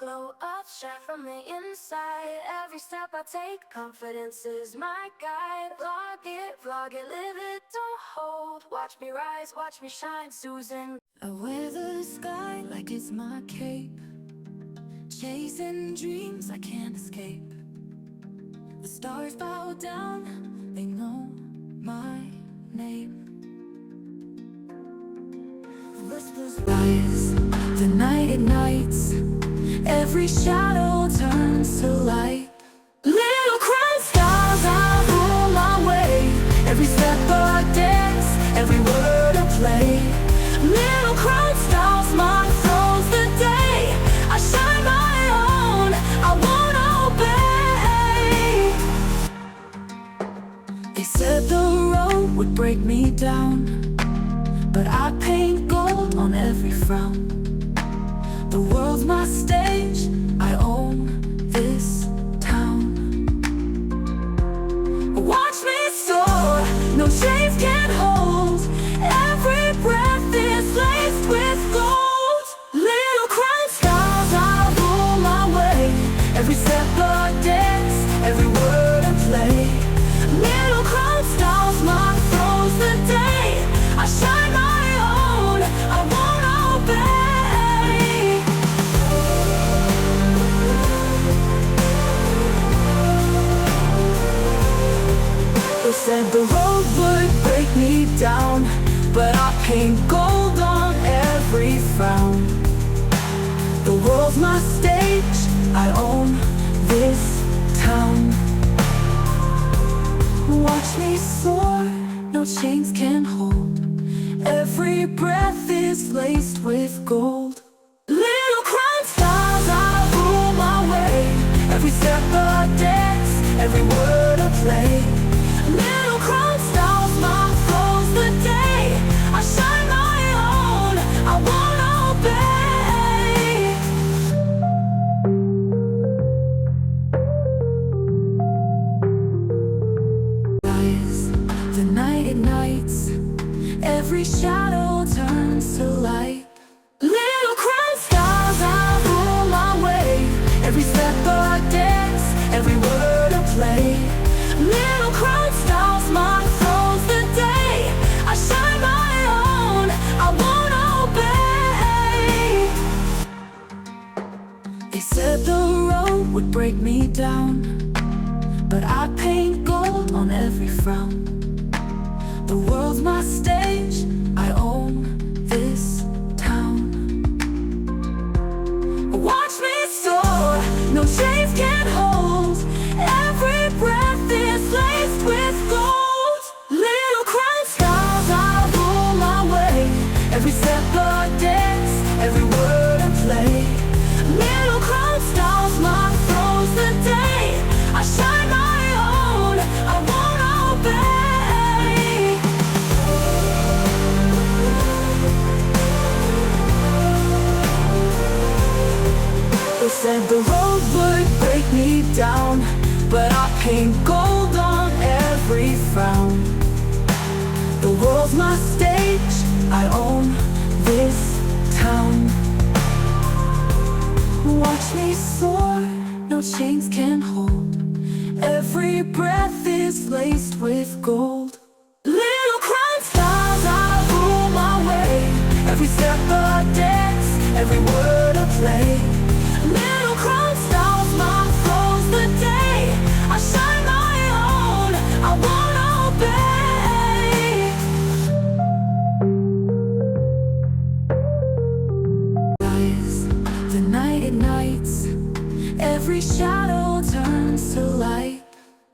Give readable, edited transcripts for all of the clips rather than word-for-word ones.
glow up, shine from the inside. Every step I take, confidence is my guide. Vlog it, live it, don't hold. Watch me rise, watch me shine, Susan. I wear the sky like it's my cape, chasing dreams I can't escape. The stars bow down, they know my name. Whispers rise, the night ignites. Every shadow turns to light. Little crown stars, I rule my way. Every step a dance, every word a play. Little crown stars, my throne's the day. I shine my own, I won't obey. They said the road would break me down, but I paint gold on every frown. The world's my stage, I own this town. Watch me soar, no chains can hold. Every breath is laced with gold. Little crown stars, I rule my way. Every step a dance, every word a play. Little crown stars, my throne's the day. I shine my own, I won't obey. They said the road would break me down, but I paint gold on every frown. The world's my stage, I own this town. Watch me soar, no chains can hold. Every breath is laced with gold. Little crown stars, I rule my way. Every step a dance, every word a play. Little crown stars, my throne's the day. I shine my own, I won't obey. The night ignites. Every shadow turns to light. Little crown stars, I rule my way. Every step a dance, every word a play. Little crown stars, my throne's the day. I shine my own, I won't obey. They said the road would break me down, but I paint gold on every frown. The world's my stage, I own this town. Watch me soar, no chains can hold. Every breath is laced with gold. Little crown stars, I rule my way. Every step a dance, every word a play. Little crown stars, my throne's the day. I shine my own, I won't obey. They said the road would break me down, but I paint gold on every frown. The world's my stage, I own this town. Watch me soar, no chains can hold. Every breath is laced with gold. Little crown stars, I rule my way. Every step a dance, every word a play. Little crown stars, my throne's the day. I shine my own, I won't obey. The night ignites. Every shadow turns to light.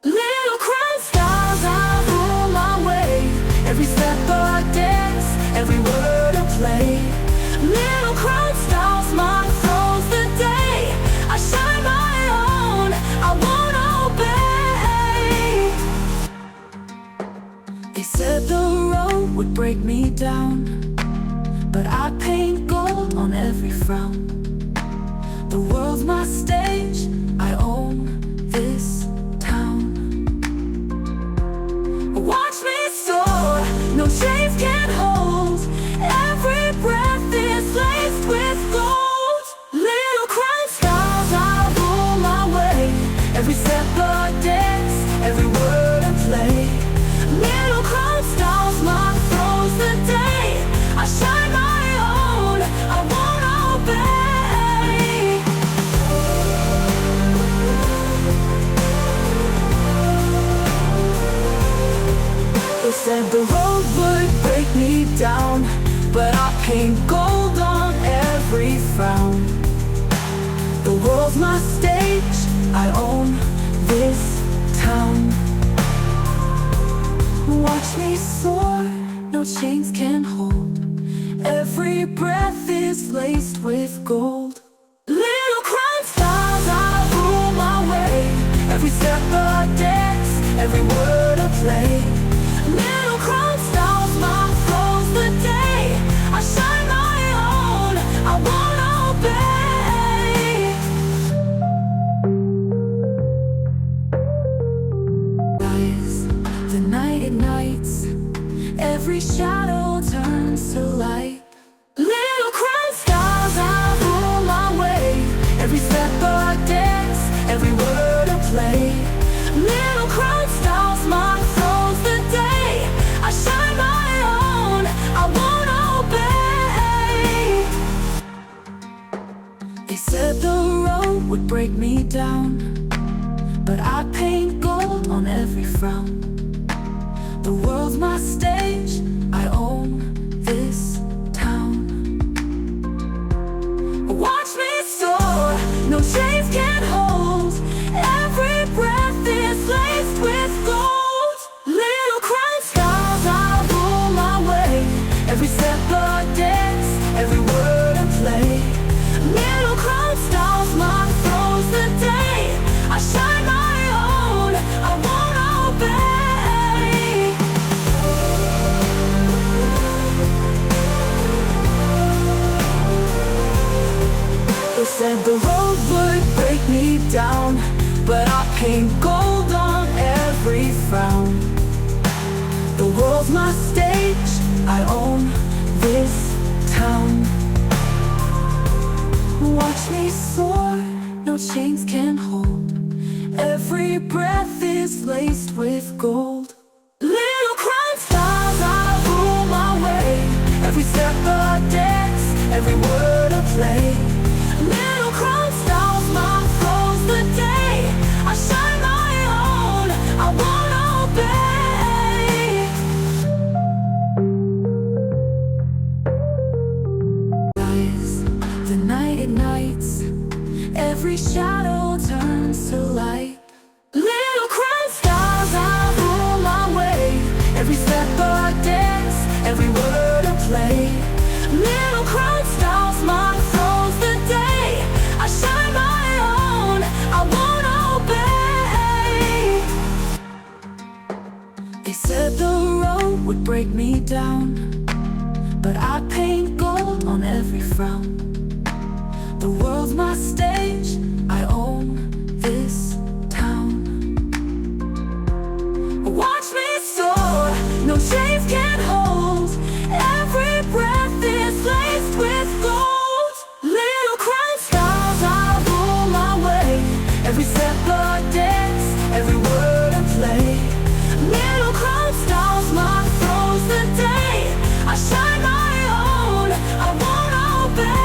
Little crown stars, I rule my way. Every step a dance, every word a play. Little crown stars, my throne's the day. I shine my own, I won't obey. They said the road would break me down, but I paint gold on every frown. The world's my stage, I own this town. Watch me soar, no chains can hold. Every breath is laced with gold. Little crown stars. every step a dance, every word a play. Little crown styles mark throws the day. I shine my own, I won't obey. They said the road would break me down, but I paint gold on every frown. The world's my stage, I own this town. Watch me soar, no chains can hold. Every breath is laced with gold. Little crown styles, I rule my way. Every step a dance, every word a play. Little crown styles, my flow's the day. I shine my own, I won't obey. The night ignites, every shadow turns to light. Little crown styles, I rule my way. Every step a dance, every word a play. Little crown styles, my flow's the day. I shine my own, I won't obey. They said the road would break me down, but I paint gold on every frown. The world's my stage, I own this town. Watch me soar, no chains can hold. Every breath is laced with gold. Little crown styles, I rule my way. Every step a dance, every word a play. Little crown styles, my throws the day. I shine my own, I won't obey. They said the road would break me down, but I paint gold on every frown. The world's my stage, I own this town. Watch me soar, no chains can hold. Every breath is laced with gold. Little crown styles, I rule my way. Every step a dance, every word a play. Little crown styles, my flow's the day. I shine my own, I won't obey. The night ignites, every shadow turns to light. Little crown styles, I rule my way. Every step a dance, every word a play. Little crown styles, my flow's the day. I shine my own, I won't obey. They said the road would break me down, but I paint gold on every frown. The world's my stage, I own this town. Watch me soar, no chains can hold. Every breath is laced with gold. Little crown styles, I rule my way. Every step a dance, every word a play. Little crown styles, my throws the day. I shine my own, I won't obey.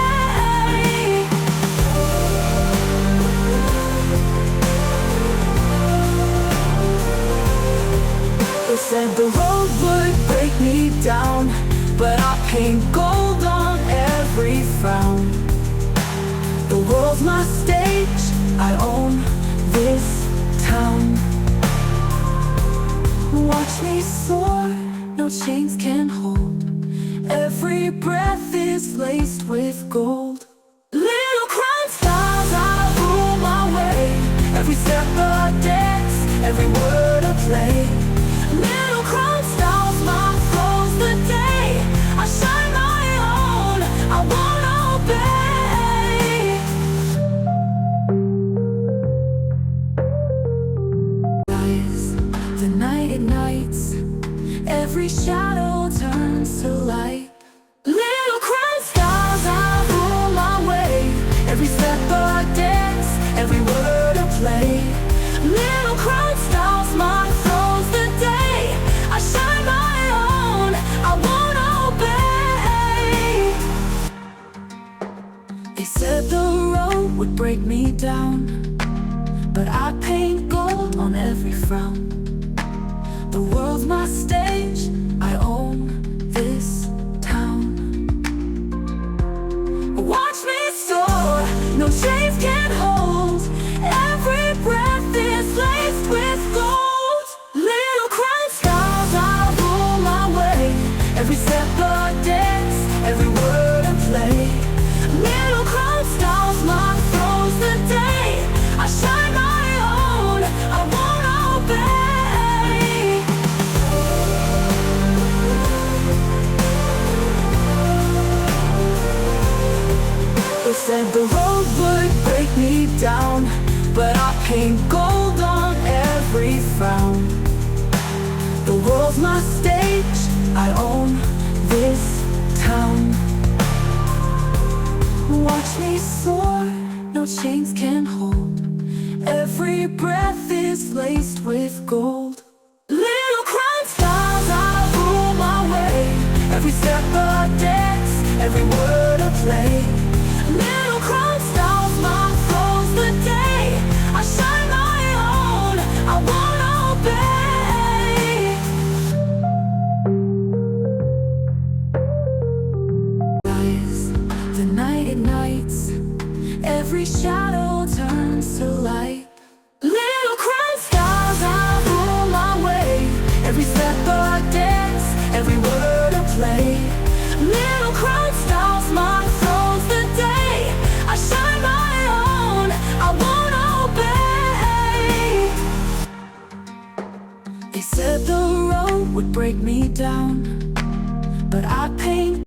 They said the road would break me down, but I paint gold on every frown. The world's my stage, I own this town. Watch me soar, no chains can hold. Every breath is laced with gold. Little crown styles, I rule my way. Every step a dance, every word a play. Little crown styles, my flow's the day. I shine my own, I won't obey. The night ignites, every shadow turns to light. Little crown styles, I rule my way. Every step a dance, every word a play. Little crown styles mark throws the day. I shine my own, I won't obey. They said the road would break me down, but I paint gold on every frown. The world's my stage, I own this town. Watch me soar, no chains can hold. Every breath is laced with gold. Little crown skies, I'll rule my way. Every step a dance, every word a play. Little crown skies, my throws the day. I shine my own, I won't obey. They said the road would break me down, but I paint gold on every frown. The world's my stage, I own this town. Watch me soar, no chains can hold. Every breath is laced with gold. Little crown skies, I rule my way. Every step a dance, every word a play. Little crown styles, my throws the day. I shine my own, I won't obey. The night ignites, every shadow turns to light. Little crown skies, I rule my way. Every step a dance, every word a play. Little crown styles, my throws the day. I shine my own, I won't obey. They said the road would break me down, but I paint